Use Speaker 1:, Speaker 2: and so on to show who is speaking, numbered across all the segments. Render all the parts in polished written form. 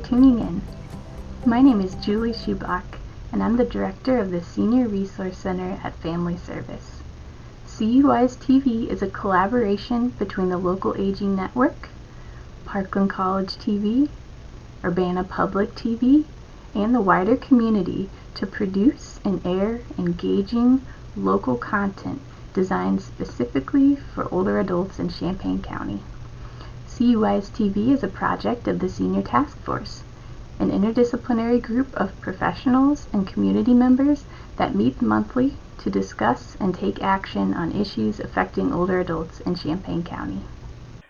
Speaker 1: tuning in. My name is Julie Schubach, and I'm the director of the Senior Resource Center at Family Service. CUI's TV is a collaboration between the local aging network, Parkland College TV, Urbana Public TV, and the wider community to produce and air engaging local content designed specifically for older adults in Champaign County. CUI's TV is a project of the Senior Task Force, an interdisciplinary group of professionals and community members that meet monthly to discuss and take action on issues affecting older adults in Champaign County.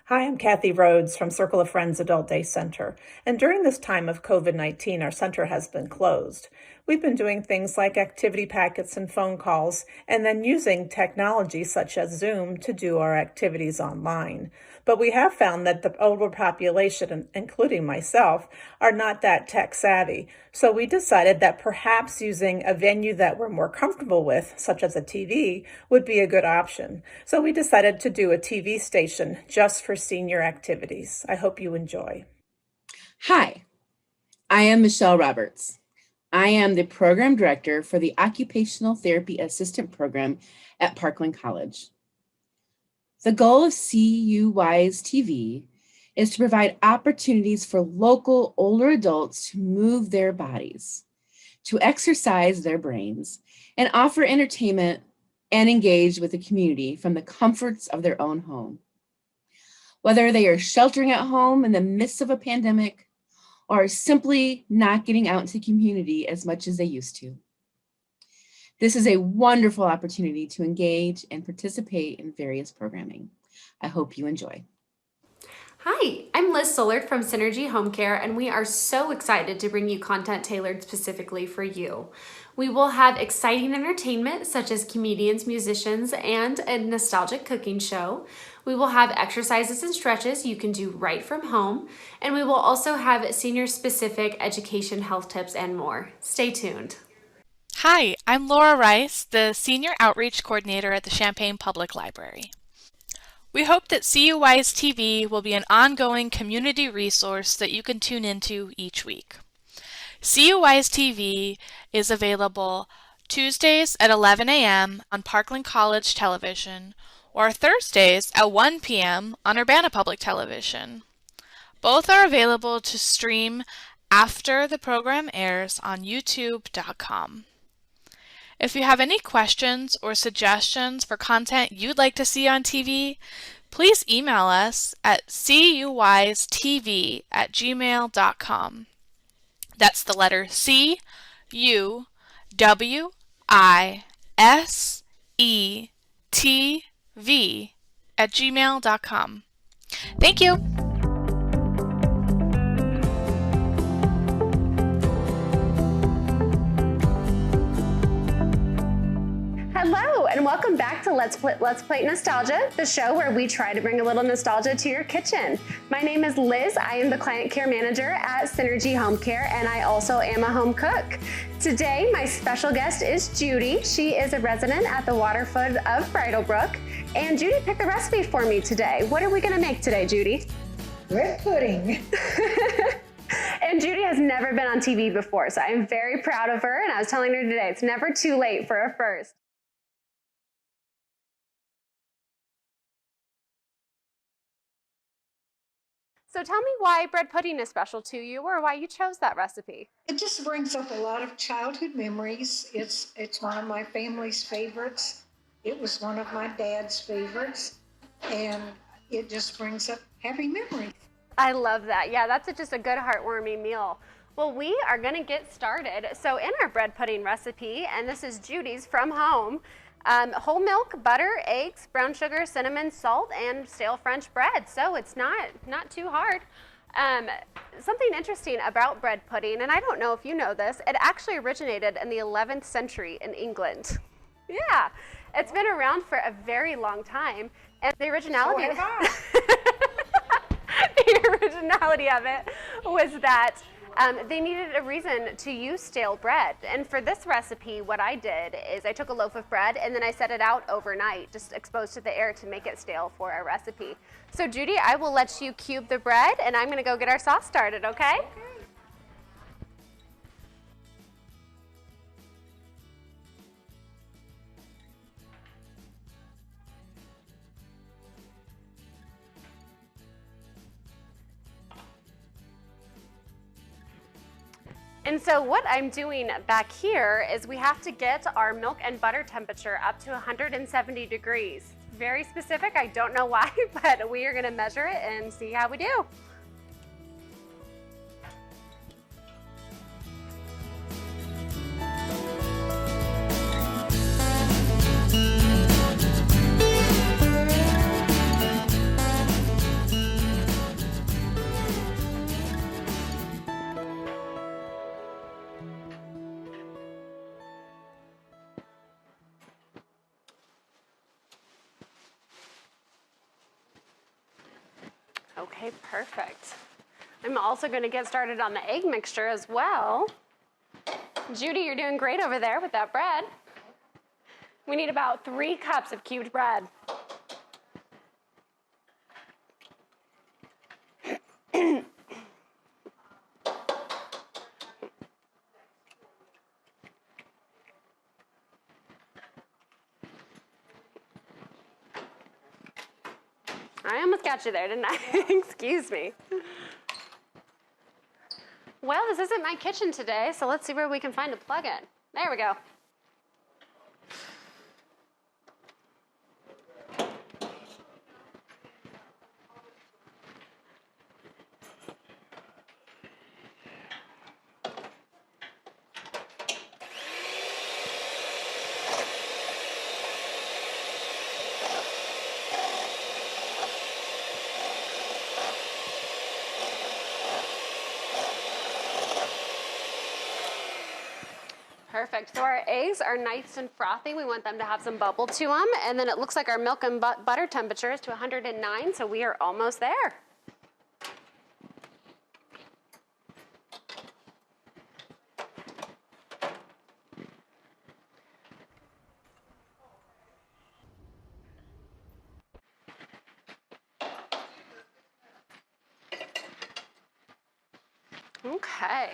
Speaker 2: Hi, I'm Kathy Rhodes from Circle of Friends Adult Day Center. And during this time of COVID-19, our center has been closed. We've been doing things like activity packets and phone calls, and then using technology such as Zoom to do our activities online. But we have found that the older population, including myself, are not that tech savvy. So we decided that perhaps using a venue that we're more comfortable with, such as a TV, would be a good option. So we decided to do a TV station just for senior activities. I hope you enjoy.
Speaker 3: Hi, I am Michelle Roberts. I am the program director for the Occupational Therapy Assistant Program at Parkland College. The goal of CUI's TV is to provide opportunities for local older adults to move their bodies, to exercise their brains, and offer entertainment and engage with the community from the comforts of their own home. Whether they are sheltering at home in the midst of a pandemic or simply not getting out into the community as much as they used to. This is a wonderful opportunity to engage and participate in various programming. I hope you enjoy.
Speaker 4: Hi, I'm Liz Sollard from Synergy Home Care, and we are so excited to bring you content tailored specifically for you. We will have exciting entertainment such as comedians, musicians, and a nostalgic cooking show. We will have exercises and stretches you can do right from home, and we will also have senior-specific education, health tips, and more. Stay tuned.
Speaker 5: Hi, I'm Laura Rice, the Senior Outreach Coordinator at the Champaign Public Library. We hope that CUI's TV will be an ongoing community resource that you can tune into each week. CUI's TV is available Tuesdays at 11 a.m. on Parkland College Television or Thursdays at 1 p.m. on Urbana Public Television. Both are available to stream after the program airs on youtube.com. If you have any questions or suggestions for content you'd like to see on TV, please email us at cuistv@gmail.com. That's the letter cuwisTV@gmail.com. Thank you.
Speaker 4: Hello, and welcome back to Let's Plate Nostalgia, the show where we try to bring a little nostalgia to your kitchen. My name is Liz. I am the Client Care Manager at Synergy Home Care, and I also am a home cook. Today, my special guest is Judy. She is a resident at the Waterfoot of Bridlebrook, and Judy picked the recipe for me today. What are we going to make today, Judy?
Speaker 6: Bread pudding.
Speaker 4: And Judy has never been on TV before, so I am very proud of her, and I was telling her today, it's never too late for a first. So tell me why bread pudding is special to you, or why you chose that recipe.
Speaker 6: It just brings up a lot of childhood memories. It's one of my family's favorites. It was one of my dad's favorites, and it just brings up happy memories.
Speaker 4: I love that. Yeah, that's just a good heartwarming meal. Well, we are going to get started. So in our bread pudding recipe, and this is Judy's from home, whole milk, butter, eggs, brown sugar, cinnamon, salt, and stale French bread. So it's not too hard. Something interesting about bread pudding, and I don't know if you know this, it actually originated in the 11th century in England. Yeah, it's been around for a very long time. And the originality, the originality of it was that they needed a reason to use stale bread. And for this recipe, what I did is I took a loaf of bread and then I set it out overnight, just exposed to the air to make it stale for our recipe. So Judy, I will let you cube the bread and I'm gonna go get our sauce started, okay? And so what I'm doing back here is we have to get our milk and butter temperature up to 170 degrees. Very specific, I don't know why, but we are gonna measure it and see how we do. Okay, perfect. I'm also going to get started on the egg mixture as well. Judy, you're doing great over there with that bread. We need about 3 cups of cubed bread. I almost got you there, didn't I? Excuse me. Well, this isn't my kitchen today, so let's see where we can find a plug-in. There we go. Perfect. So our eggs are nice and frothy. We want them to have some bubble to them. And then it looks like our milk and butter temperature is to 109, so we are almost there. Okay.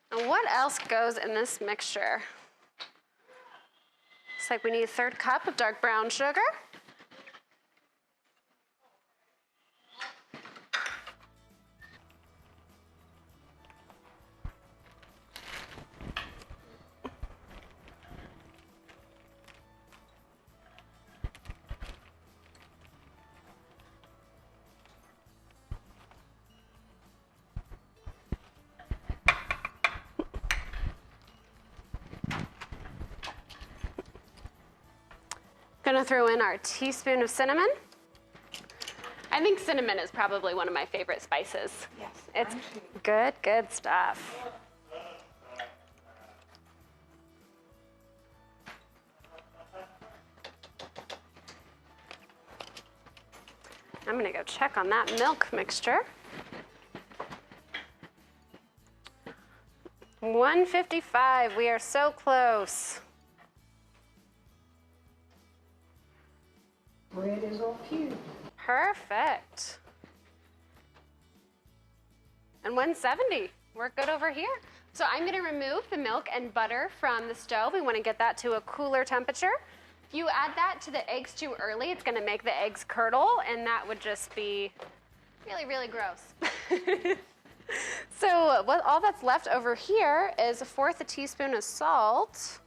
Speaker 4: And what else goes in this mixture? Looks like we need a 1/3 cup of dark brown sugar. Gonna throw in our teaspoon of cinnamon. I think cinnamon is probably one of my favorite spices.
Speaker 6: Yes.
Speaker 4: It's good, good stuff. I'm gonna go check on that milk mixture. 155, we are so close.
Speaker 6: Bread is all cubed.
Speaker 4: Perfect. And 170, we're good over here. So I'm gonna remove the milk and butter from the stove. We wanna get that to a cooler temperature. If you add that to the eggs too early, it's gonna make the eggs curdle, and that would just be really, really gross. So all that's left over here is 1/4 teaspoon of salt.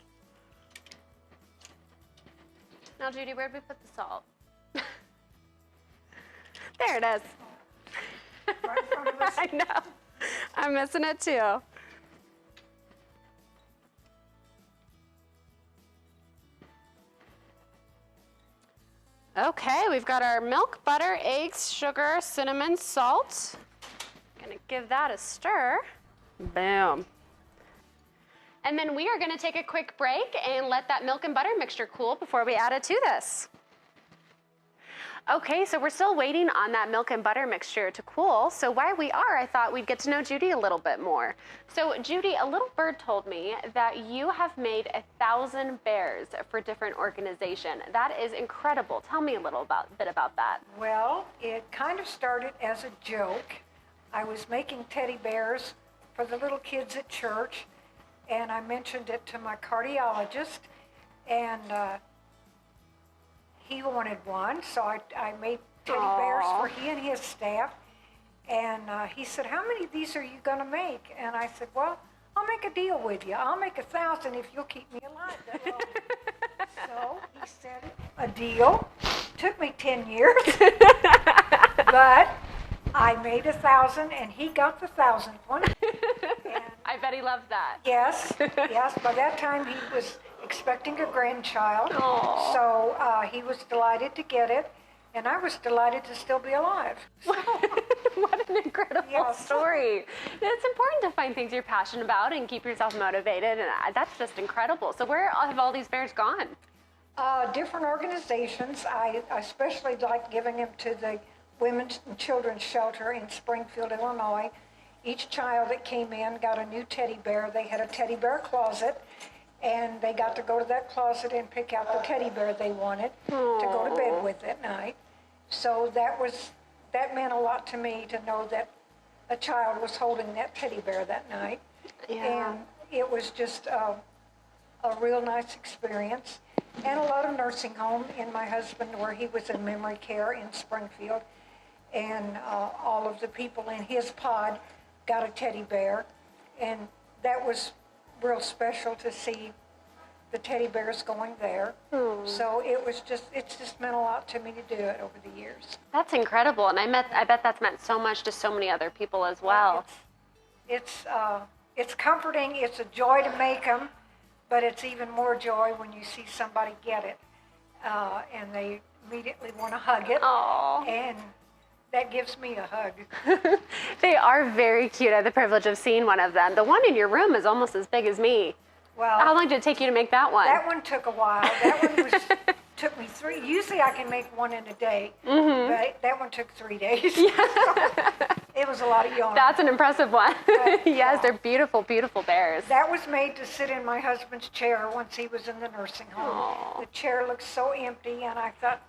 Speaker 4: Now, Judy, where'd we put the salt? There it is.
Speaker 6: Right in front of us.
Speaker 4: I know. I'm missing it too. Okay, we've got our milk, butter, eggs, sugar, cinnamon, salt. Gonna give that a stir. Boom. And then we are gonna take a quick break and let that milk and butter mixture cool before we add it to this. Okay, so we're still waiting on that milk and butter mixture to cool. So while we are, I thought we'd get to know Judy a little bit more. So Judy, a little bird told me that you have made 1,000 bears for different organizations. That is incredible. Tell me a little bit about that.
Speaker 6: Well, it kind of started as a joke. I was making teddy bears for the little kids at church, and I mentioned it to my cardiologist, and he wanted one, so I made teddy bears for he and his staff. And he said, how many of these are you going to make? And I said, well, I'll make a deal with you. I'll make 1,000 if you'll keep me alive that long. So he said, a deal. Took me 10 years, but I made 1,000 and he got the 1,000th one. And
Speaker 4: I bet he loved that.
Speaker 6: yes, yes. By that time he was expecting a grandchild.
Speaker 4: Aw.
Speaker 6: So he was delighted to get it. And I was delighted to still be alive. So,
Speaker 4: What an incredible
Speaker 6: Yes.
Speaker 4: story. It's important to find things you're passionate about and keep yourself motivated, and that's just incredible. So where have all these bears gone?
Speaker 6: different organizations. I especially like giving them to the Women's and Children's Shelter in Springfield, Illinois. Each child that came in got a new teddy bear. They had a teddy bear closet, and they got to go to that closet and pick out the teddy bear they wanted to go to bed with at night. So that meant a lot to me to know that a child was holding that teddy bear that night.
Speaker 4: Yeah.
Speaker 6: And it was just a real nice experience. And a lot of nursing home in my husband, where he was in memory care in Springfield. And all of the people in his pod got a teddy bear. And that was real special to see the teddy bears going there. So it's just meant a lot to me to do it over the years.
Speaker 4: That's incredible, and I bet that's meant so much to so many other people as well.
Speaker 6: It's comforting. It's a joy to make them, but it's even more joy when you see somebody get it, and they immediately want to hug it.
Speaker 4: Aw.
Speaker 6: And that gives me a hug.
Speaker 4: They are very cute. I had the privilege of seeing one of them. The one in your room is almost as big as me.
Speaker 6: Well,
Speaker 4: How long did it take you to make that one?
Speaker 6: that one took a while. That one took me 3. Usually I can make one in a day, but that one took 3 days. It was a lot of yarn.
Speaker 4: That's an impressive one.
Speaker 6: But,
Speaker 4: Yes,
Speaker 6: yeah.
Speaker 4: they're beautiful, beautiful bears.
Speaker 6: That was made to sit in my husband's chair once he was in the nursing home.
Speaker 4: Aw.
Speaker 6: The chair looked so empty, and I thought,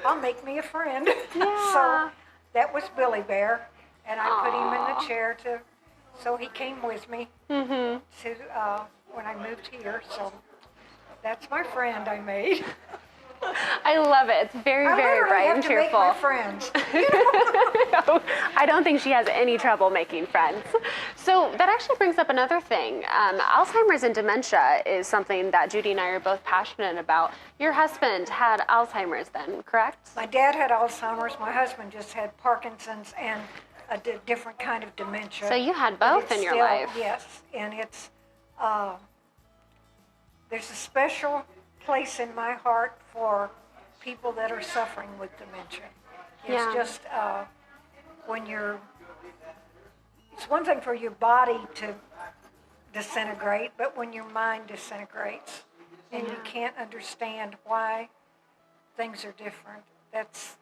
Speaker 6: I'll make me a friend.
Speaker 4: Yeah.
Speaker 6: So that was Billy Bear, and I put him in
Speaker 4: Aw.
Speaker 6: the chair so he came with me to when I moved here. So that's my friend I made.
Speaker 4: I love it. It's very,
Speaker 6: I
Speaker 4: very
Speaker 6: literally
Speaker 4: bright
Speaker 6: have
Speaker 4: and
Speaker 6: to
Speaker 4: cheerful.
Speaker 6: make my friends.
Speaker 4: I don't think she has any trouble making friends. So that actually brings up another thing. Alzheimer's and dementia is something that Judy and I are both passionate about. Your husband had Alzheimer's then, correct?
Speaker 6: My dad had Alzheimer's. My husband just had Parkinson's and a different kind of dementia.
Speaker 4: So you had
Speaker 6: But
Speaker 4: both
Speaker 6: it's
Speaker 4: in your
Speaker 6: still-
Speaker 4: life.
Speaker 6: Yes, and it's there's a special place in my heart for people that are suffering with dementia. It's
Speaker 4: Yeah.
Speaker 6: just it's one thing for your body to disintegrate, but when your mind disintegrates and you can't understand why things are different, that's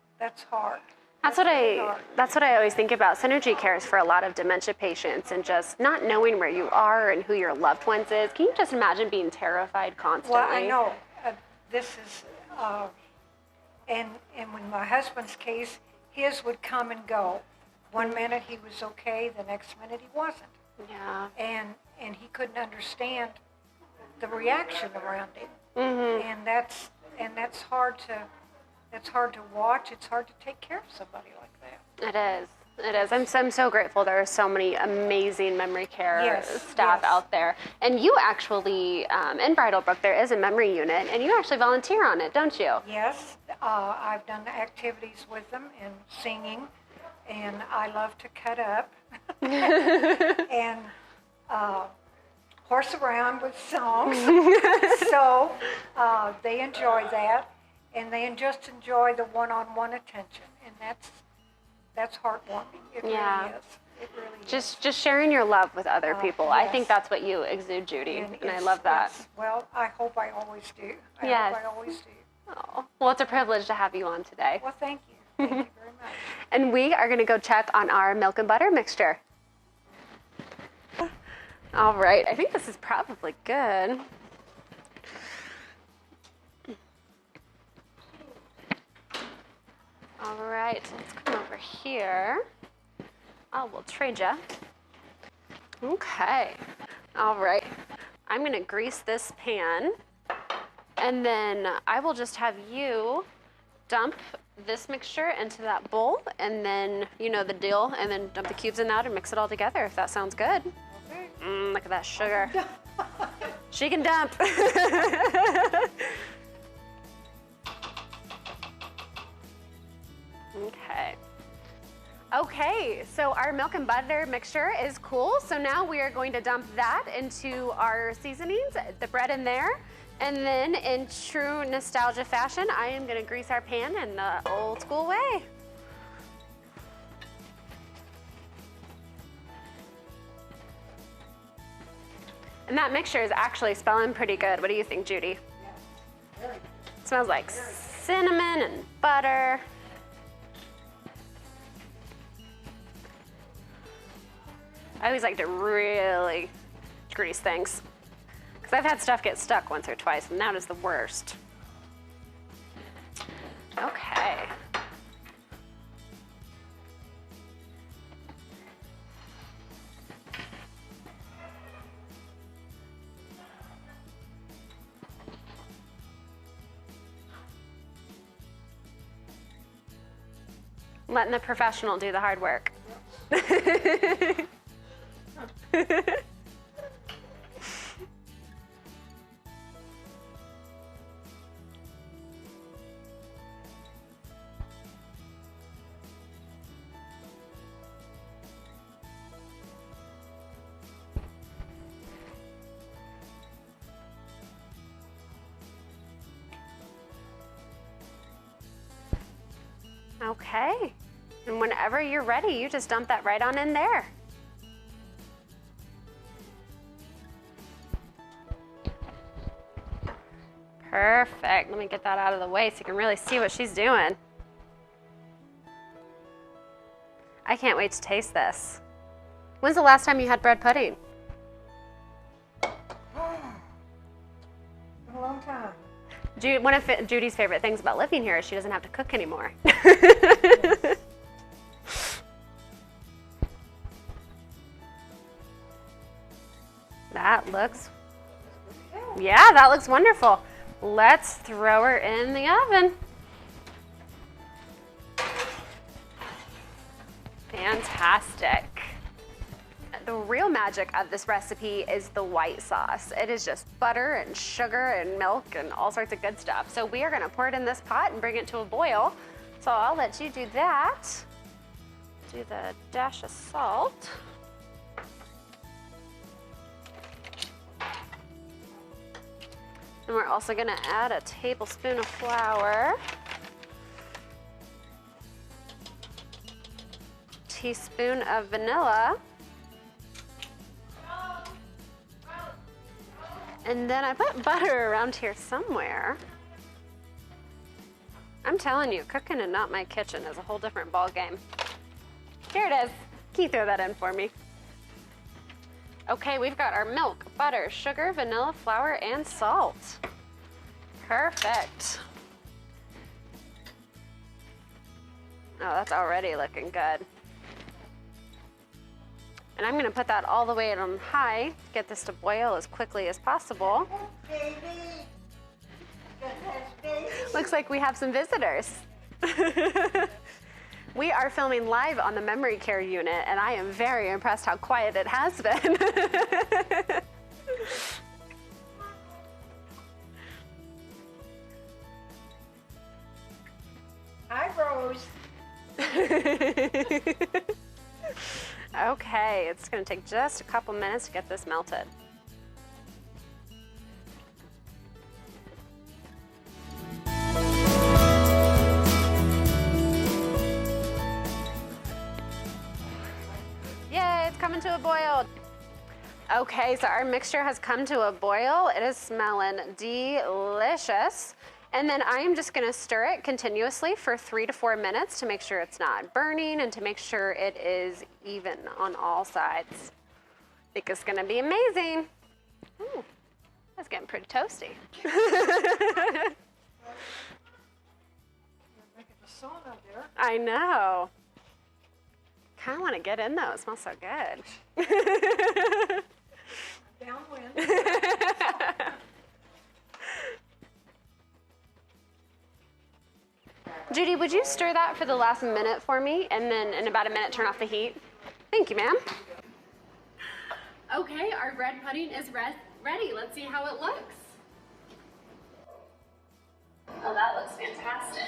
Speaker 6: hard.
Speaker 4: That's what
Speaker 6: really hard.
Speaker 4: that's what I always think about. Synergy cares for a lot of dementia patients, and just not knowing where you are and who your loved ones is. Can you just imagine being terrified constantly?
Speaker 6: Well, I know. This is, and in my husband's case, his would come and go. One minute he was okay, the next minute he wasn't.
Speaker 4: Yeah.
Speaker 6: And he couldn't understand the reaction around him.
Speaker 4: Mm-hmm.
Speaker 6: And that's hard to watch. It's hard to take care of somebody like that.
Speaker 4: It is. It is. I'm so grateful there are so many amazing memory care
Speaker 6: Yes,
Speaker 4: staff
Speaker 6: yes.
Speaker 4: out there. And you actually, in Bridlebrook, there is a memory unit, and you actually volunteer on it, don't you?
Speaker 6: Yes, I've done activities with them and singing, and I love to cut up and horse around with songs. So they enjoy that, and they just enjoy the one-on-one attention, and that's heartwarming. It
Speaker 4: Yeah.
Speaker 6: really is. It really is.
Speaker 4: Just sharing your love with other people. I think
Speaker 6: yes.
Speaker 4: that's what you exude, Judy, and I
Speaker 6: it's-
Speaker 4: love that.
Speaker 6: well, I hope I always do.
Speaker 4: Yes.
Speaker 6: I hope I always do.
Speaker 4: Oh, well, it's a privilege to have you on today.
Speaker 6: Well, thank you. Thank you very much.
Speaker 4: And we are going to go check on our milk and butter mixture. All right, I think this is probably good. All right, let's come over here. Oh, we'll trade ya. Okay. All right. I'm going to grease this pan, and then I will just have you dump this mixture into that bowl, and then you know the deal, and then dump the cubes in that and mix it all together, if that sounds good.
Speaker 6: Okay.
Speaker 4: Look at that sugar. She can dump. Okay. Okay, so our milk and butter mixture is cool. So now we are going to dump that into our seasonings, the bread in there. And then in true nostalgia fashion, I am gonna grease our pan in the old school way. And that mixture is actually smelling pretty good. What do you think, Judy?
Speaker 6: Yeah.
Speaker 4: It smells like cinnamon and butter. I always like to really grease things, because I've had stuff get stuck once or twice, and that is the worst. Okay. Letting the professional do the hard work. Okay, and whenever you're ready, you just dump that right on in there. Perfect. Let me get that out of the way so you can really see what she's doing. I can't wait to taste this. When's the last time you had bread pudding?
Speaker 6: A long time.
Speaker 4: One of Judy's favorite things about living here is she doesn't have to cook anymore. That looks, yeah, that looks wonderful. Let's throw her in the oven. Fantastic. The real magic of this recipe is the white sauce. It is just butter and sugar and milk and all sorts of good stuff. So we are gonna pour it in this pot and bring it to a boil. So I'll let you do that. Do the dash of salt. And we're also gonna add a tablespoon of flour. Teaspoon of vanilla. And then I put butter around here somewhere. I'm telling you, cooking in Not My Kitchen is a whole different ball game. Here it is. Can you throw that in for me? Okay, we've got our milk, butter, sugar, vanilla, flour, and salt. Perfect. Oh, that's already looking good. And I'm gonna put that all the way on high to get this to boil as quickly as possible. Looks like we have some visitors. We are filming live on the memory care unit, and I am very impressed how quiet it has been.
Speaker 6: Hi, Rose.
Speaker 4: Okay, it's gonna take just a couple minutes to get this melted. Yay, it's coming to a boil. Okay, so our mixture has come to a boil. It is smelling delicious. And then I am just gonna stir it continuously for 3 to 4 minutes to make sure it's not burning and to make sure it is even on all sides. I think it's gonna be amazing. Ooh, that's getting pretty toasty.
Speaker 6: Making a sauna there.
Speaker 4: I know. Kind of want to get in though. It smells so good.
Speaker 6: Downwind.
Speaker 4: Judy, would you stir that for the last minute for me, and then in about a minute turn off the heat? Thank you, ma'am. Okay, our bread pudding is ready. Let's see how it looks. Oh, that looks fantastic.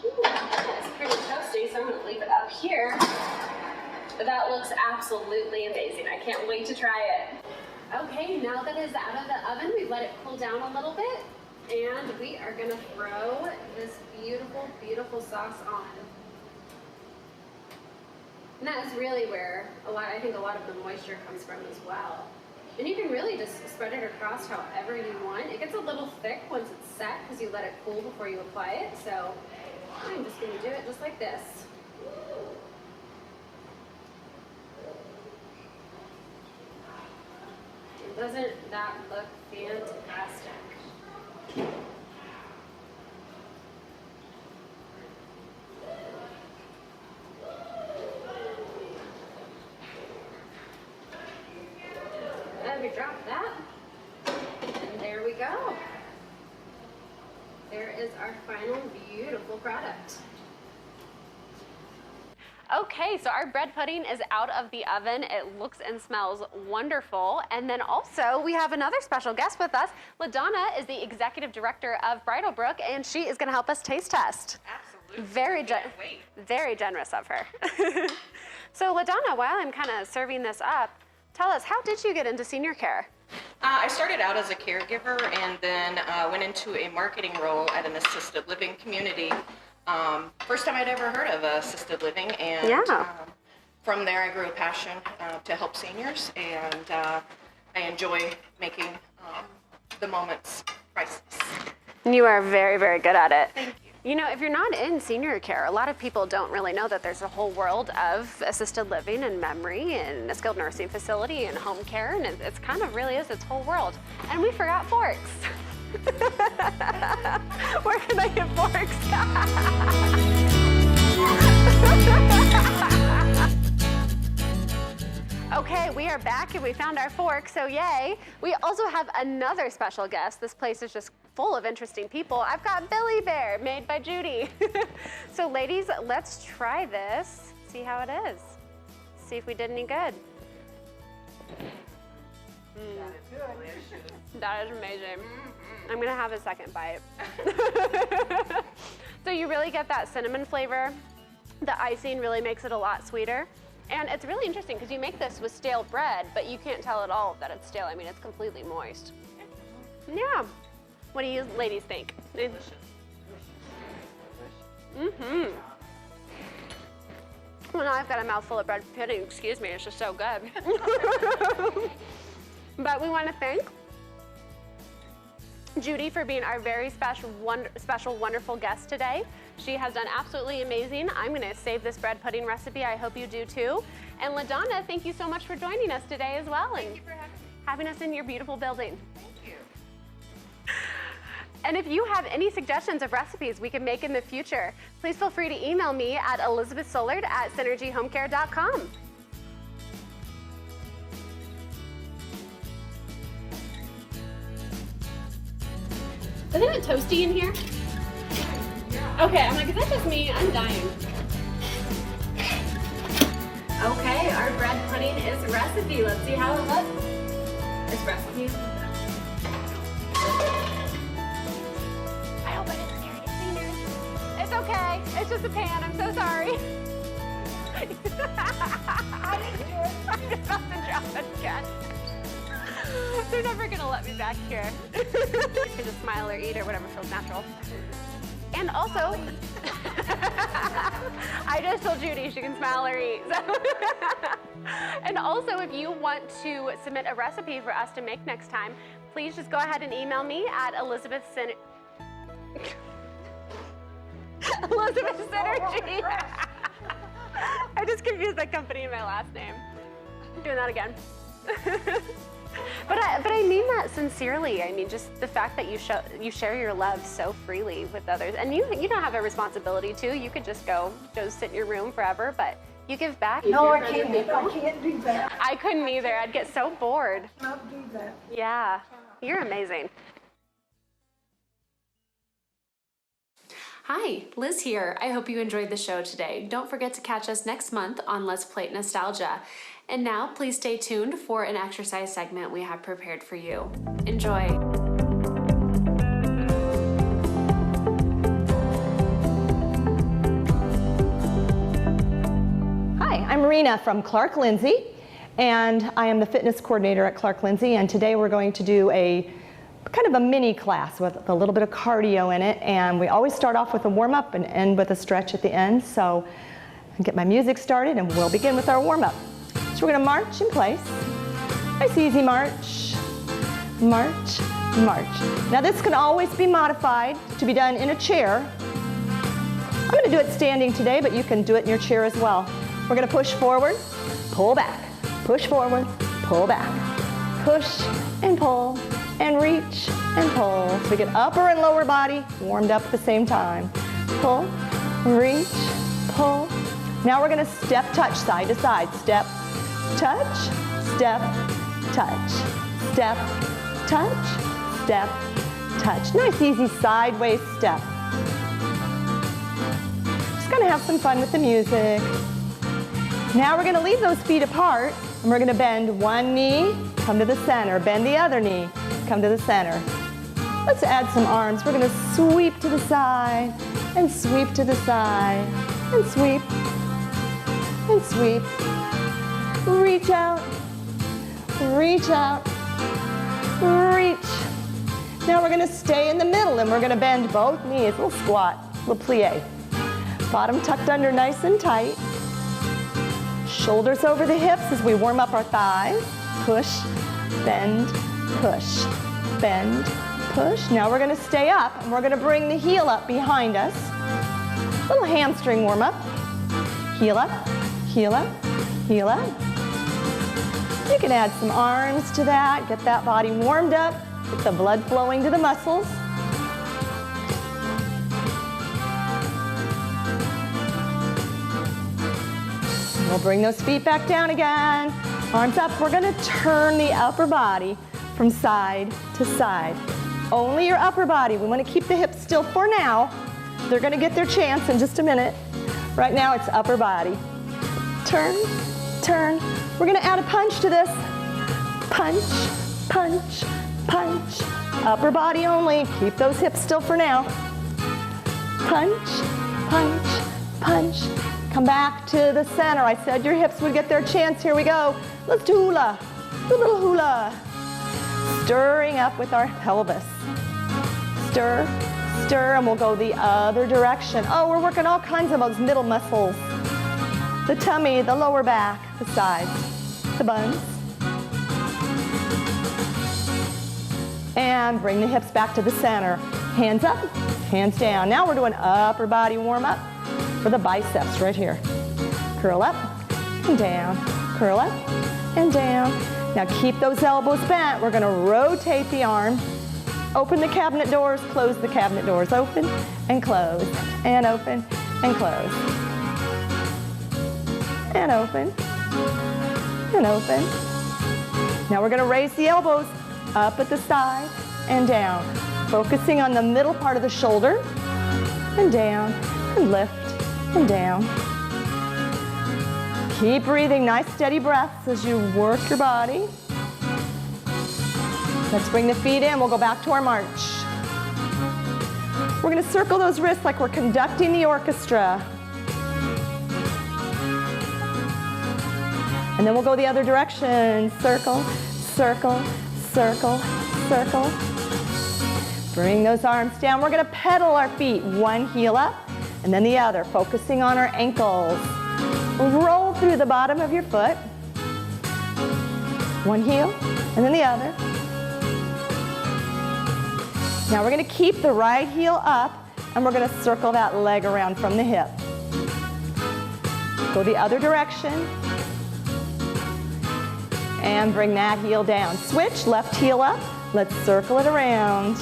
Speaker 4: Ooh, it's pretty toasty, so I'm going to leave it up here. But that looks absolutely amazing. I can't wait to try it. Okay, now that it's out of the oven, we've let it cool down a little bit, and we are going to throw this beautiful, beautiful sauce on. And that is really where I think a lot of the moisture comes from as well. And you can really just spread it across however you want. It gets a little thick once it's set because you let it cool before you apply it. So I'm just going to do it just like this. Doesn't that look fantastic? And we drop that, and there we go. There is our final beautiful product. Okay, so our bread pudding is out of the oven. It looks and smells wonderful. And then also we have another special guest with us. LaDonna is the executive director of Bridalbrook, and she is going to help us taste test.
Speaker 7: Absolutely.
Speaker 4: Very generous of her. So LaDonna, while I'm kind of serving this up, tell us, how did you get into senior care?
Speaker 7: I started out as a caregiver and then went into a marketing role at an assisted living community. First time I'd ever heard of assisted living, and from there I grew a passion to help seniors, and I enjoy making the moments priceless.
Speaker 4: You are very, very good at it.
Speaker 7: Thank you.
Speaker 4: You know, if you're not in senior care, a lot of people don't really know that there's a whole world of assisted living and memory and a skilled nursing facility and home care, and it's kind of really is its whole world. And we forgot forks. Where can I get forks? Okay, we are back and we found our fork, so yay. We also have another special guest. This place is just full of interesting people. I've got Billy Bear, made by Judy. So ladies, let's try this, see how it is. See if we did any good. That is amazing. I'm gonna have a second bite. So you really get that cinnamon flavor. The icing really makes it a lot sweeter. And it's really interesting because you make this with stale bread, but you can't tell at all that it's stale. I mean, it's completely moist. Yeah. What do you ladies think?
Speaker 7: Delicious.
Speaker 4: Mm-hmm. Well, now I've got a mouthful of bread pudding. Excuse me, it's just so good. But we want to thank Judy for being our very special, wonderful guest today. She has done absolutely amazing. I'm going to save this bread pudding recipe. I hope you do too. And LaDonna, thank you so much for joining us today as well.
Speaker 7: Thank you for
Speaker 4: having us in your beautiful building.
Speaker 7: Thank you.
Speaker 4: And if you have any suggestions of recipes we can make in the future, please feel free to email me at elizabethsollard@synergyhomecare.com. Isn't it toasty in here? Okay, I'm like, is that just me? I'm dying. Okay, our bread pudding is recipe. Let's see how it looks. It's recipe. I hope I didn't scare any seniors. It's okay. It's just a pan. I'm so sorry. I didn't do it. I'm about to drop it again. They're never gonna let me back here. You can just smile or eat or whatever feels natural. And also, I just told Judy she can smile or eat. So. And also, if you want to submit a recipe for us to make next time, please just go ahead and email me at Elizabeth Synergy. I just confused the company and my last name. Doing that again. But I mean that sincerely. I mean, just the fact that you share your love so freely with others, and you don't have a responsibility to. You could just go sit in your room forever, but You give back?
Speaker 6: No, I can't. I can't do that.
Speaker 4: I couldn't either. I'd get so bored.
Speaker 6: Not do that.
Speaker 4: Yeah, you're amazing.
Speaker 8: Hi, Liz here. I hope you enjoyed the show today. Don't forget to catch us next month on Let's Plate Nostalgia. And now, please stay tuned for an exercise segment we have prepared for you. Enjoy.
Speaker 9: Hi, I'm Marina from Clark Lindsey, and I am the fitness coordinator at Clark Lindsey, and today we're going to do a kind of a mini class with a little bit of cardio in it, and we always start off with a warm-up and end with a stretch at the end. So I'll get my music started and we'll begin with our warm-up. So we're going to march in place. Nice easy march, march, march. Now this can always be modified to be done in a chair. I'm going to do it standing today, but you can do it in your chair as well. We're going to push forward, pull back, push forward, pull back, push and pull, and reach and pull. So we get upper and lower body warmed up at the same time. Pull, reach, pull. Now we're going to step, touch, side to side. Step, touch, step, touch, step, touch, step, touch. Nice easy sideways step. Just going to have some fun with the music. Now we're going to leave those feet apart and we're going to bend one knee, come to the center, bend the other knee, come to the center. Let's add some arms. We're going to sweep to the side and sweep to the side and sweep and sweep. Reach out, reach out, reach. Now we're going to stay in the middle and we're going to bend both knees, little squat, little plie. Bottom tucked under nice and tight. Shoulders over the hips as we warm up our thighs. Push, bend, push, bend, push. Now we're going to stay up and we're going to bring the heel up behind us. Little hamstring warm up. Heel up, heel up, heel up. You can add some arms to that, get that body warmed up, get the blood flowing to the muscles. We'll bring those feet back down again. Arms up. We're going to turn the upper body from side to side. Only your upper body. We want to keep the hips still for now. They're going to get their chance in just a minute. Right now it's upper body. Turn, turn. We're going to add a punch to this. Punch, punch, punch. Upper body only. Keep those hips still for now. Punch, punch, punch. Come back to the center. I said your hips would get their chance. Here we go. Let's do hula. Do a little hula. Stirring up with our pelvis. Stir, stir, and we'll go the other direction. Oh, we're working all kinds of those middle muscles. The tummy, the lower back, the sides, the buns. And bring the hips back to the center. Hands up, hands down. Now we're doing upper body warm up for the biceps right here. Curl up and down, curl up and down. Now keep those elbows bent. We're going to rotate the arm. Open the cabinet doors, close the cabinet doors. Open and close, and open and close. And open, and open. Now we're going to raise the elbows up at the side and down. Focusing on the middle part of the shoulder, and down, and lift, and down. Keep breathing, nice steady breaths as you work your body. Let's bring the feet in, we'll go back to our march. We're going to circle those wrists like we're conducting the orchestra. And then we'll go the other direction. Circle, circle, circle, circle. Bring those arms down. We're going to pedal our feet. One heel up and then the other, focusing on our ankles. Roll through the bottom of your foot. One heel and then the other. Now we're going to keep the right heel up and we're going to circle that leg around from the hip. Go the other direction. And bring that heel down. Switch, left heel up. Let's circle it around.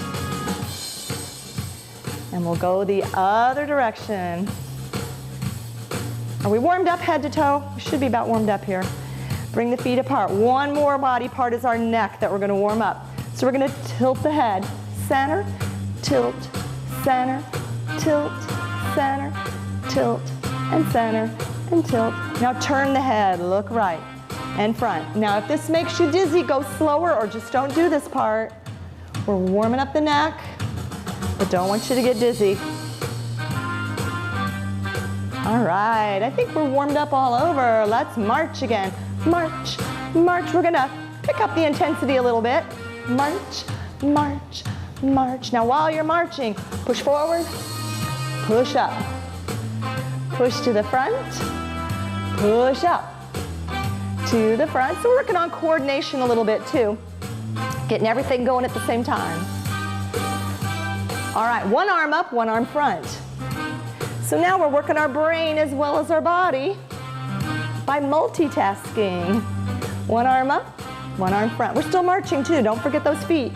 Speaker 9: And we'll go the other direction. Are we warmed up head to toe? We should be about warmed up here. Bring the feet apart. One more body part is our neck that we're going to warm up. So we're going to tilt the head. Center, tilt, center, tilt, center, tilt, and center, and tilt. Now turn the head, look right and front. Now if this makes you dizzy, go slower or just don't do this part. We're warming up the neck, but don't want you to get dizzy. All right, I think we're warmed up all over. Let's march again. March, march. We're gonna pick up the intensity a little bit. March, march, march. Now while you're marching, push forward, push up. Push to the front, push up to the front. So we're working on coordination a little bit too. Getting everything going at the same time. All right, one arm up, one arm front. So now we're working our brain as well as our body by multitasking. One arm up, one arm front. We're still marching too, don't forget those feet.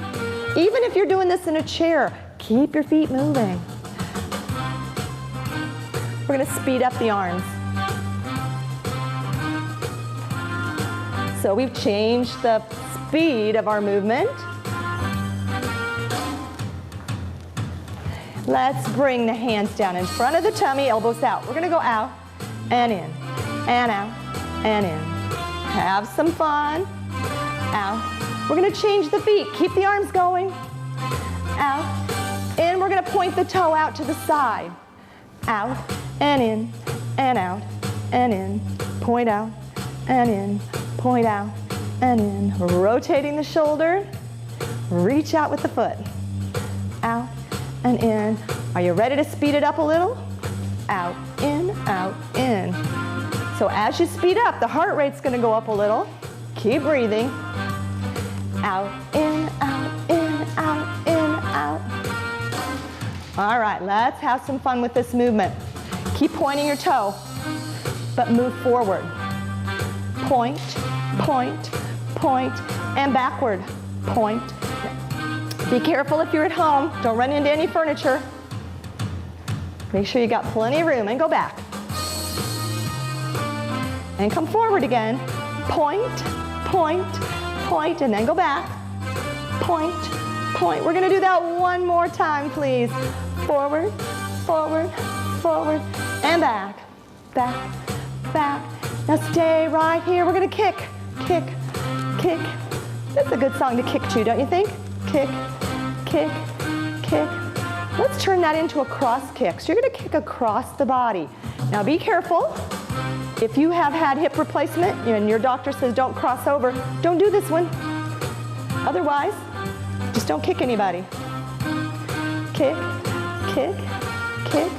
Speaker 9: Even if you're doing this in a chair, keep your feet moving. We're gonna speed up the arms. So we've changed the speed of our movement. Let's bring the hands down in front of the tummy, elbows out. We're gonna go out and in, and out, and in. Have some fun. Out. We're gonna change the feet. Keep the arms going. Out. And we're gonna point the toe out to the side. Out and in, and out, and in. Point out, and in, point out, and in. Rotating the shoulder. Reach out with the foot. Out and in. Are you ready to speed it up a little? Out, in, in. So as you speed up, the heart rate's gonna go up a little. Keep breathing. Out, in, out, in, out, in, out. All right, let's have some fun with this movement. Keep pointing your toe, but move forward. Point, point, point, and backward. Point. Be careful if you're at home. Don't run into any furniture. Make sure you got plenty of room and go back. And come forward again. Point, point, point, and then go back. Point, point. We're gonna do that one more time, please. Forward, forward, forward, and back, back, back. Now stay right here. We're gonna kick, kick, kick. That's a good song to kick to, don't you think? Kick, kick, kick. Let's turn that into a cross kick. So you're gonna kick across the body. Now be careful. If you have had hip replacement and your doctor says don't cross over, don't do this one. Otherwise, just don't kick anybody. Kick, kick, kick,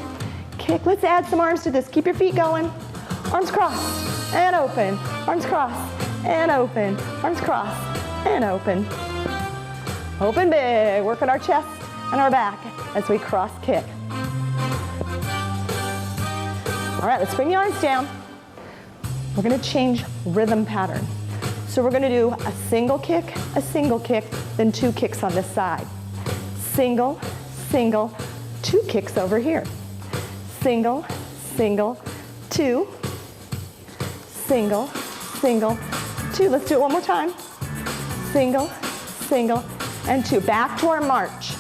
Speaker 9: kick. Let's add some arms to this. Keep your feet going. Arms cross and open. Arms cross and open. Arms cross and open. Open big. Working our chest and our back as we cross kick. All right, let's bring the arms down. We're gonna change rhythm pattern. So we're gonna do a single kick, then two kicks on this side. Single, single, two kicks over here. Single, single, two. Single, single, two. Let's do it one more time. Single, single, and two. Back to our march.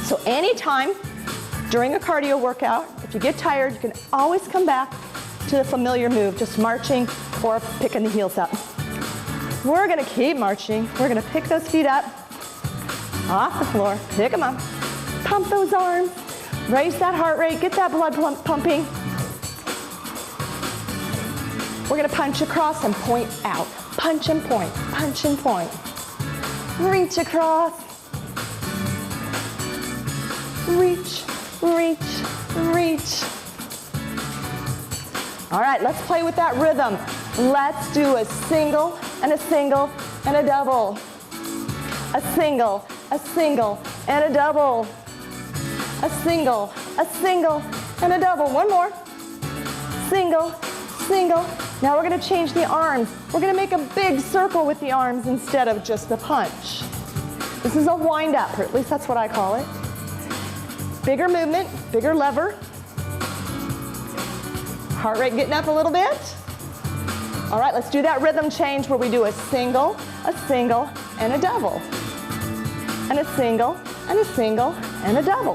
Speaker 9: So anytime during a cardio workout, if you get tired, you can always come back to the familiar move, just marching or picking the heels up. We're gonna keep marching. We're gonna pick those feet up off the floor, pick them up, pump those arms, raise that heart rate, get that blood pumping. We're gonna punch across and point out. Punch and point, punch and point. Reach across. Reach, reach, reach. All right, let's play with that rhythm. Let's do a single and a single and a double. A single and a double. A single and a double. One more. Single, single. Now we're gonna change the arms. We're gonna make a big circle with the arms instead of just a punch. This is a wind up, or at least that's what I call it. Bigger movement, bigger lever. Heart rate getting up a little bit. All right, let's do that rhythm change where we do a single, and a double. And a single, and a single, and a double.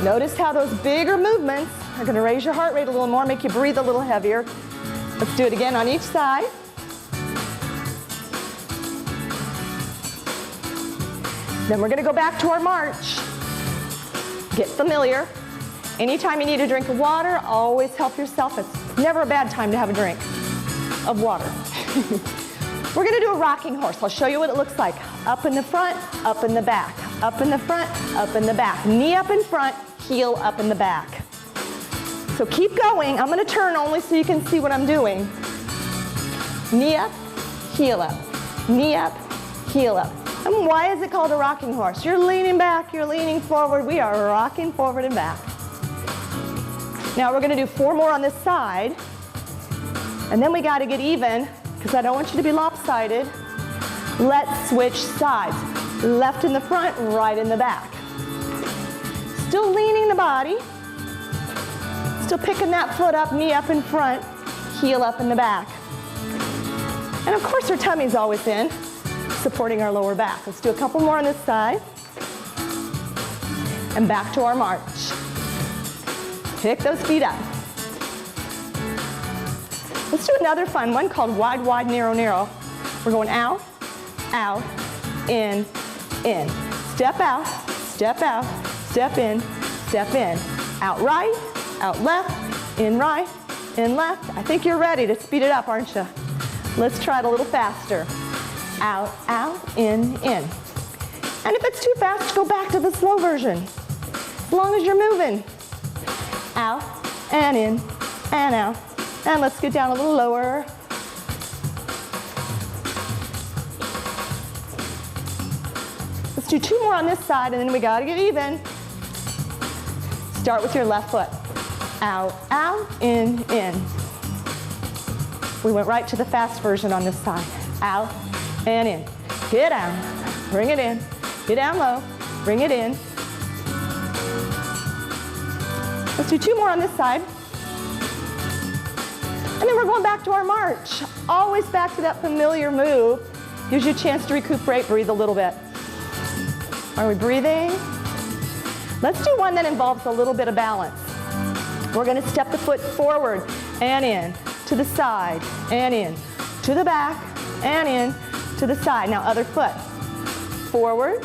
Speaker 9: Notice how those bigger movements are going to raise your heart rate a little more, make you breathe a little heavier. Let's do it again on each side. Then we're going to go back to our march. Get familiar. Anytime you need a drink of water, always help yourself. It's never a bad time to have a drink of water. We're going to do a rocking horse. I'll show you what it looks like. Up in the front, up in the back. Up in the front, up in the back. Knee up in front, heel up in the back. So keep going. I'm going to turn only so you can see what I'm doing. Knee up, heel up. Knee up, heel up. And why is it called a rocking horse? You're leaning back, you're leaning forward. We are rocking forward and back. Now we're going to do 4 more on this side. And then we got to get even, because I don't want you to be lopsided. Let's switch sides. Left in the front, right in the back. Still leaning the body. Still picking that foot up, knee up in front, heel up in the back. And of course our tummy's always in, supporting our lower back. Let's do a couple more on this side. And back to our march. Pick those feet up. Let's do another fun one called wide, wide, narrow, narrow. We're going out, out, in, in. Step out, step out, step in, step in. Out right, out left, in right, in left. I think you're ready to speed it up, aren't you? Let's try it a little faster. Out, out, in, in. And if it's too fast, go back to the slow version. As long as you're moving. Out, and in, and out. And let's get down a little lower. Let's do 2 more on this side, and then we gotta get even. Start with your left foot. Out, out, in, in. We went right to the fast version on this side. Out, and in. Get down, bring it in. Get down low, bring it in. Let's do 2 more on this side. And then we're going back to our march. Always back to that familiar move. Gives you a chance to recuperate, breathe a little bit. Are we breathing? Let's do one that involves a little bit of balance. We're going to step the foot forward and in, to the side, and in, to the back, and in, to the side. Now other foot. Forward,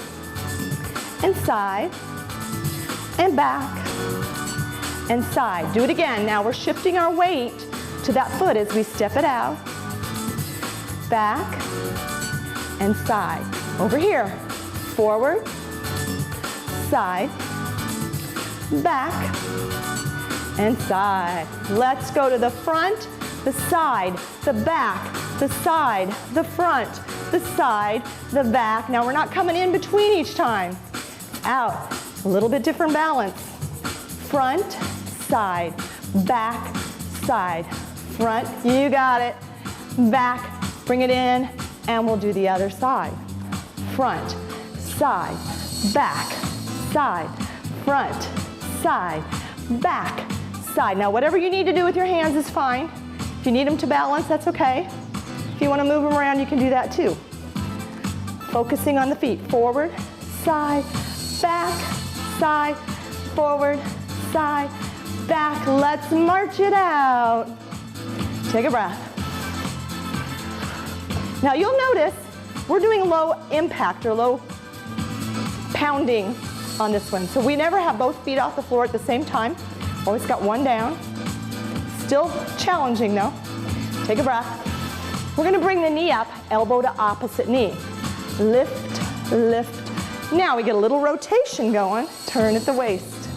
Speaker 9: and side, and back, and side. Do it again. Now we're shifting our weight to that foot as we step it out. Back, and side. Over here. Forward, side, back, and side. Let's go to the front, the side, the back, the side, the front, the side, the back. Now we're not coming in between each time. Out. A little bit different balance. Front, side, back, side, front. You got it. Back. Bring it in, and we'll do the other side. Front, side, back, side, front, side, back, side. Now whatever you need to do with your hands is fine. If you need them to balance, that's okay. If you want to move them around, you can do that too. Focusing on the feet. Forward, side, back, side, forward, side, back. Let's march it out. Take a breath. Now you'll notice we're doing low impact or low pounding on this one. So we never have both feet off the floor at the same time. Always got one down. Still challenging though. Take a breath. We're going to bring the knee up, elbow to opposite knee. Lift, lift. Now we get a little rotation going. Turn at the waist.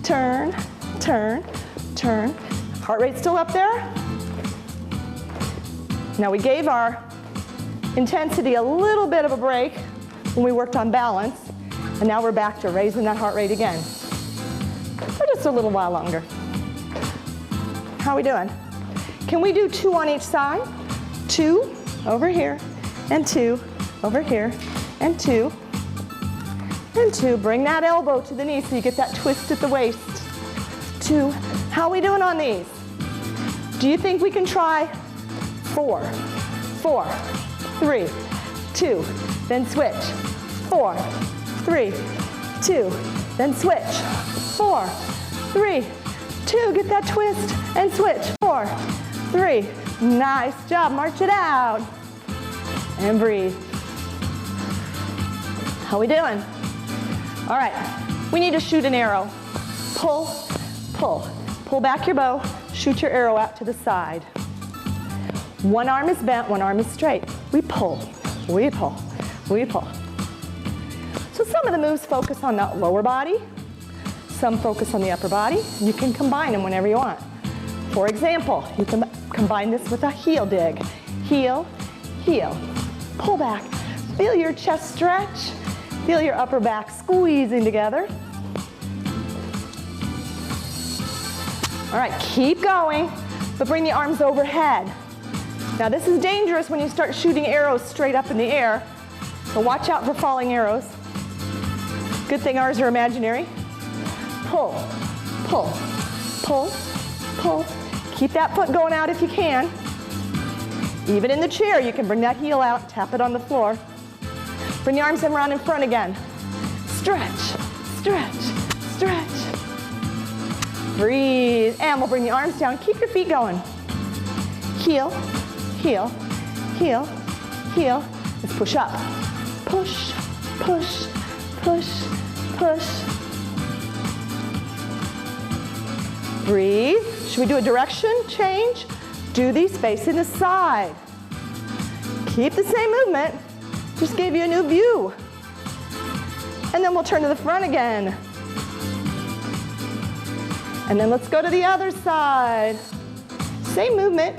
Speaker 9: Turn, turn, turn. Heart rate still up there. Now we gave our intensity a little bit of a break when we worked on balance, and now we're back to raising that heart rate again. For just a little while longer. How are we doing? Can we do 2 on each side? 2 over here, and 2 over here, and 2, and 2. Bring that elbow to the knee so you get that twist at the waist. 2. How are we doing on these? Do you think we can try 4, 4, 3, 2, then switch. 4, 3, 2, then switch. 4, 3, 2, get that twist and switch. 4, 3, nice job, march it out. And breathe. How we doing? All right, we need to shoot an arrow. Pull, pull. Pull back your bow, shoot your arrow out to the side. One arm is bent, one arm is straight. We pull, we pull, we pull. So some of the moves focus on the lower body, some focus on the upper body. You can combine them whenever you want. For example, you can combine this with a heel dig. Heel, heel, pull back. Feel your chest stretch. Feel your upper back squeezing together. All right, keep going, but bring the arms overhead. Now this is dangerous when you start shooting arrows straight up in the air, so watch out for falling arrows. Good thing ours are imaginary. Pull, pull, pull, pull. Keep that foot going out if you can. Even in the chair, you can bring that heel out, tap it on the floor. Bring the arms around in front again. Stretch, stretch, stretch. Breathe, and we'll bring the arms down. Keep your feet going. Heel, heel, heel, heel. Let's push up. Push, push, push, push. Breathe. Should we do a direction change? Do these facing the side. Keep the same movement. Just gave you a new view. And then we'll turn to the front again. And then let's go to the other side. Same movement,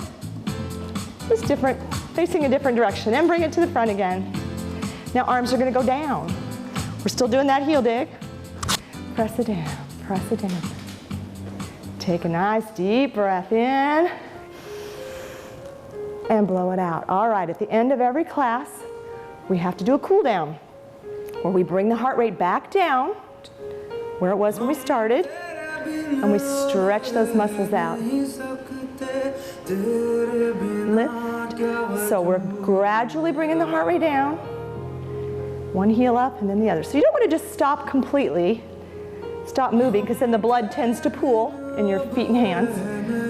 Speaker 9: just different, facing a different direction. And bring it to the front again. Now arms are gonna go down. We're still doing that heel dig. Press it down, press it down. Take a nice deep breath in and blow it out. All right, at the end of every class, we have to do a cool down where we bring the heart rate back down where it was when we started, and we stretch those muscles out. Lift. So we're gradually bringing the heart rate down. One heel up and then the other. So you don't want to just stop completely, stop moving, because then the blood tends to pool in your feet and hands.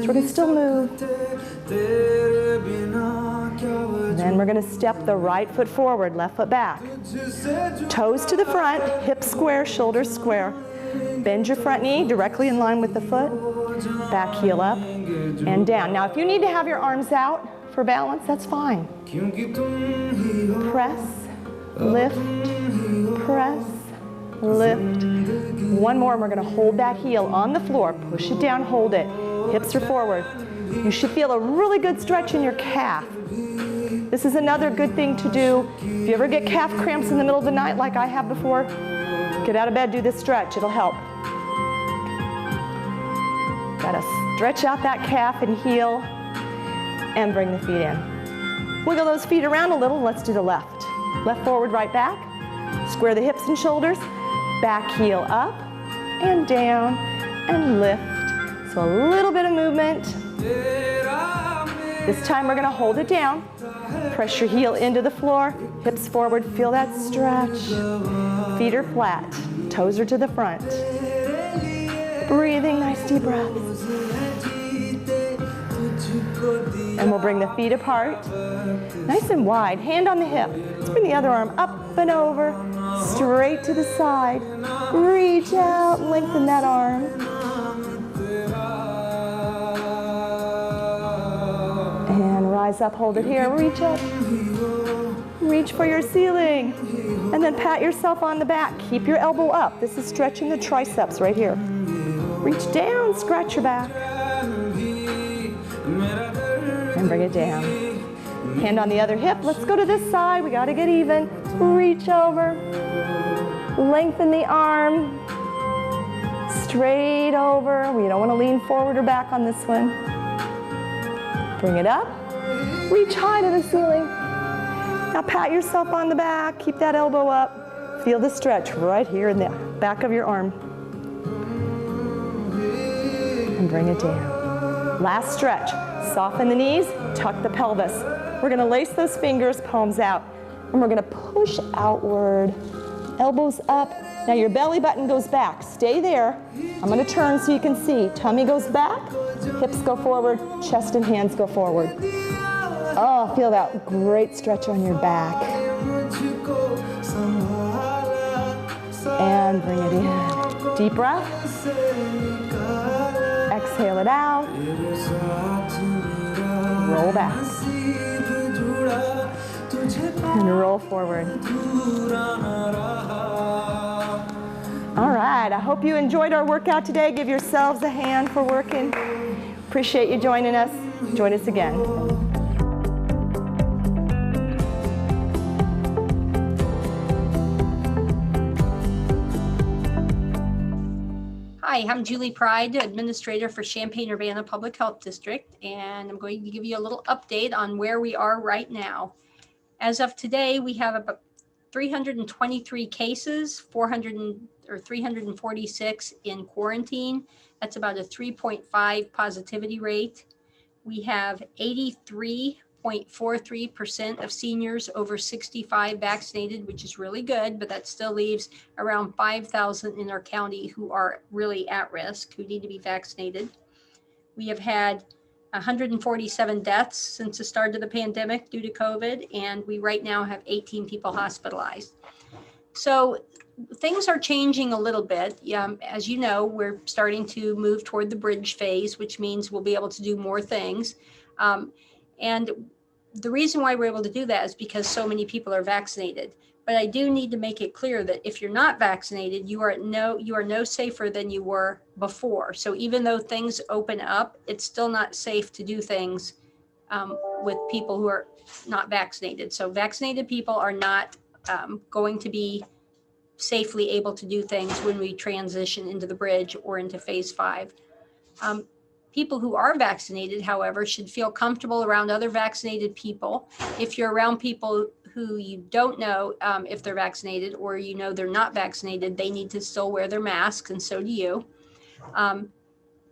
Speaker 9: So we're going to still move. Then we're going to step the right foot forward, left foot back. Toes to the front, hips square, shoulders square. Bend your front knee directly in line with the foot. Back heel up and down. Now if you need to have your arms out for balance, that's fine. Press, lift, press, lift. One more and we're going to hold that heel on the floor. Push it down, hold it. Hips are forward. You should feel a really good stretch in your calf. This is another good thing to do. If you ever get calf cramps in the middle of the night like I have before, get out of bed, do this stretch, it'll help. Gotta stretch out that calf and heel and bring the feet in. Wiggle those feet around a little. Let's do the left. Left forward, right back. Square the hips and shoulders. Back heel up and down and lift. So a little bit of movement. This time we're gonna hold it down. Press your heel into the floor. Hips forward, feel that stretch. Feet are flat, toes are to the front. Breathing, nice deep breaths. And we'll bring the feet apart, nice and wide, hand on the hip. Let's bring the other arm up and over, straight to the side. Reach out, lengthen that arm. And rise up, hold it here, reach up. Reach for your ceiling. And then pat yourself on the back. Keep your elbow up. This is stretching the triceps right here. Reach down, scratch your back. And bring it down. Hand on the other hip. Let's go to this side. We got to get even. Reach over. Lengthen the arm. Straight over. We don't want to lean forward or back on this one. Bring it up. Reach high to the ceiling. Now pat yourself on the back. Keep that elbow up. Feel the stretch right here in the back of your arm. and bring it down. Last stretch. Soften the knees, tuck the pelvis. We're gonna lace those fingers, palms out, and we're gonna push outward, elbows up. Now your belly button goes back. Stay there. I'm gonna turn so you can see. Tummy goes back, hips go forward, chest and hands go forward. Oh, feel that great stretch on your back. And bring it in. Deep breath. Exhale it out. Roll back. And roll forward. All right, I hope you enjoyed our workout today. Give yourselves a hand for working. Appreciate you joining us. Join us again.
Speaker 10: Hi, I'm Julie Pride, Administrator for Champaign-Urbana Public Health District, and I'm going to give you a little update on where we are right now. As of today, we have about 323 cases, 346 in quarantine. That's about a 3.5 positivity rate. We have 83.43% of seniors over 65 vaccinated, which is really good, but that still leaves around 5,000 in our county who are really at risk, who need to be vaccinated. We have had 147 deaths since the start of the pandemic due to COVID, and we right now have 18 people hospitalized. So things are changing a little bit. As you know, we're starting to move toward the bridge phase, which means we'll be able to do more things. And the reason why we're able to do that is because so many people are vaccinated. But I do need to make it clear that if you're not vaccinated, you are no safer than you were before. So even though things open up, it's still not safe to do things with people who are not vaccinated. So vaccinated people are not going to be safely able to do things when we transition into the bridge or into phase 5. People who are vaccinated, however, should feel comfortable around other vaccinated people. If you're around people who you don't know if they're vaccinated, or you know they're not vaccinated, they need to still wear their masks, and so do you.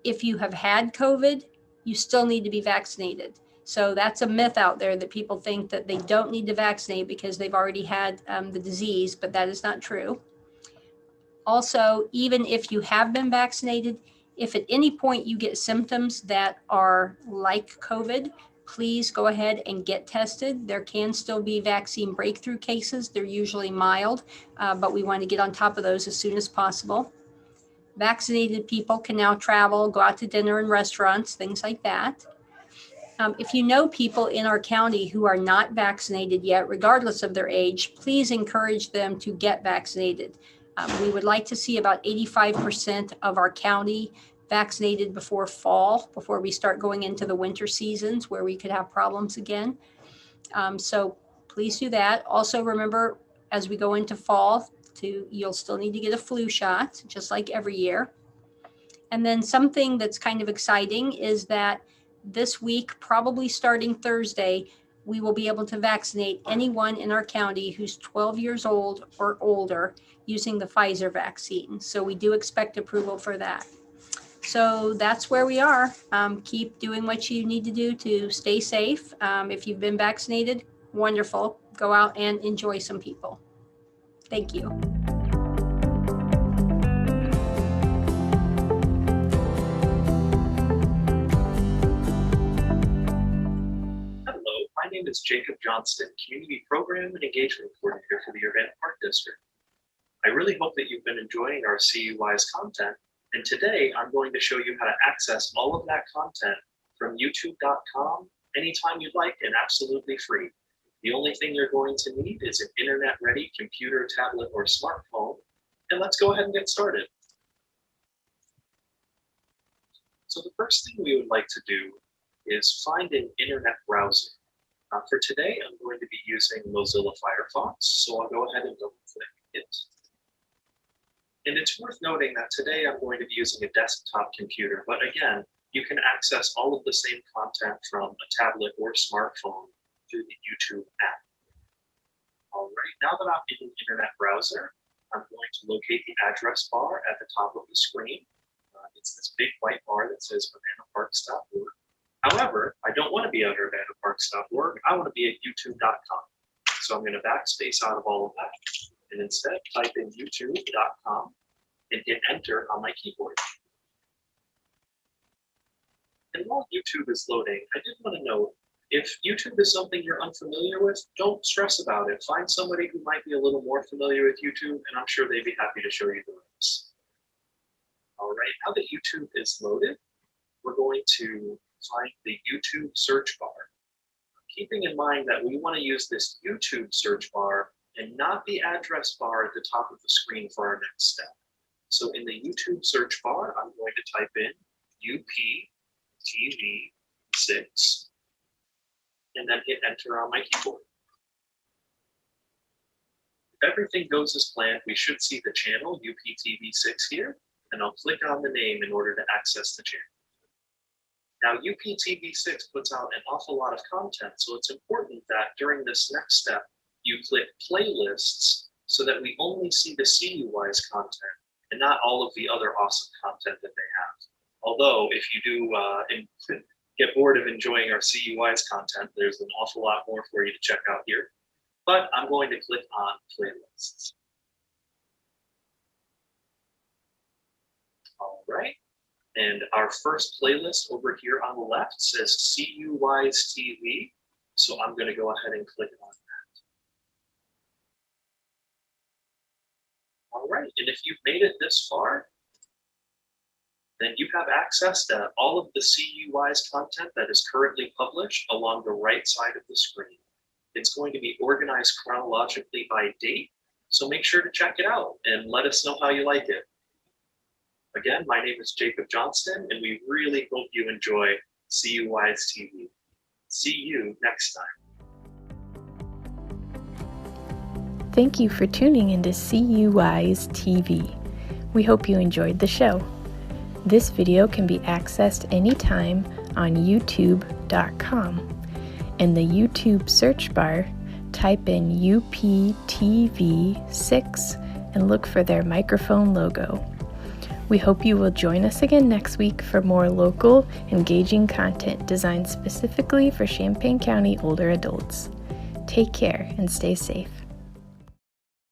Speaker 10: If you have had COVID, you still need to be vaccinated. So that's a myth out there that people think that they don't need to vaccinate because they've already had the disease, but that is not true. Also, even if you have been vaccinated, if at any point you get symptoms that are like COVID, please go ahead and get tested. There can still be vaccine breakthrough cases. They're usually mild, but we want to get on top of those as soon as possible. Vaccinated people can now travel, go out to dinner in restaurants, things like that. If you know people in our county who are not vaccinated yet, regardless of their age, please encourage them to get vaccinated. We would like to see about 85% of our county vaccinated before fall, before we start going into the winter seasons where we could have problems again. So please do that. Also remember, as we go into fall, you'll still need to get a flu shot, just like every year. And then something that's kind of exciting is that this week, probably starting Thursday, we will be able to vaccinate anyone in our county who's 12 years old or older using the Pfizer vaccine. So we do expect approval for that. So that's where we are. Keep doing what you need to do to stay safe. If you've been vaccinated, wonderful. Go out and enjoy some people. Thank you.
Speaker 11: My name is Jacob Johnston, Community Program and Engagement Coordinator for the Urbana Park District. I really hope that you've been enjoying our CUWise content, and today I'm going to show you how to access all of that content from youtube.com anytime you'd like and absolutely free. The only thing you're going to need is an internet-ready computer, tablet, or smartphone, and let's go ahead and get started. So the first thing we would like to do is find an internet browser. For today, I'm going to be using Mozilla Firefox, so I'll go ahead and double-click it. And it's worth noting that today I'm going to be using a desktop computer, but again, you can access all of the same content from a tablet or smartphone through the YouTube app. All right, now that I'm in the internet browser, I'm going to locate the address bar at the top of the screen. it's this big white bar that says BananaParks.org. However, I don't want to be under BananaParks.org. I want to be at YouTube.com. So I'm going to backspace out of all of that and instead type in YouTube.com and hit enter on my keyboard. And while YouTube is loading, I did want to note, if YouTube is something you're unfamiliar with, don't stress about it. Find somebody who might be a little more familiar with YouTube, and I'm sure they'd be happy to show you the ropes. All right, now that YouTube is loaded, we're going to find the YouTube search bar. Keeping in mind that we want to use this YouTube search bar and not the address bar at the top of the screen for our next step. So in the YouTube search bar, I'm going to type in UPTV6 and then hit enter on my keyboard. If everything goes as planned, we should see the channel UPTV6 here, and I'll click on the name in order to access the channel. Now, UPTV6 puts out an awful lot of content, so it's important that during this next step, you click playlists so that we only see the CUWise content and not all of the other awesome content that they have. Although, if you do get bored of enjoying our CUWise content, there's an awful lot more for you to check out here. But I'm going to click on playlists. All right. And our first playlist over here on the left says CUWise TV. So I'm going to go ahead and click on that. All right. And if you've made it this far, then you have access to all of the CUWise content that is currently published along the right side of the screen. It's going to be organized chronologically by date. So make sure to check it out and let us know how you like it. Again, my name is Jacob Johnston, and we really hope you enjoy CUWise TV. See you next time.
Speaker 1: Thank you for tuning into CUWise TV. We hope you enjoyed the show. This video can be accessed anytime on YouTube.com. In the YouTube search bar, type in UPTV6 and look for their microphone logo. We hope you will join us again next week for more local, engaging content designed specifically for Champaign County older adults. Take care and stay safe.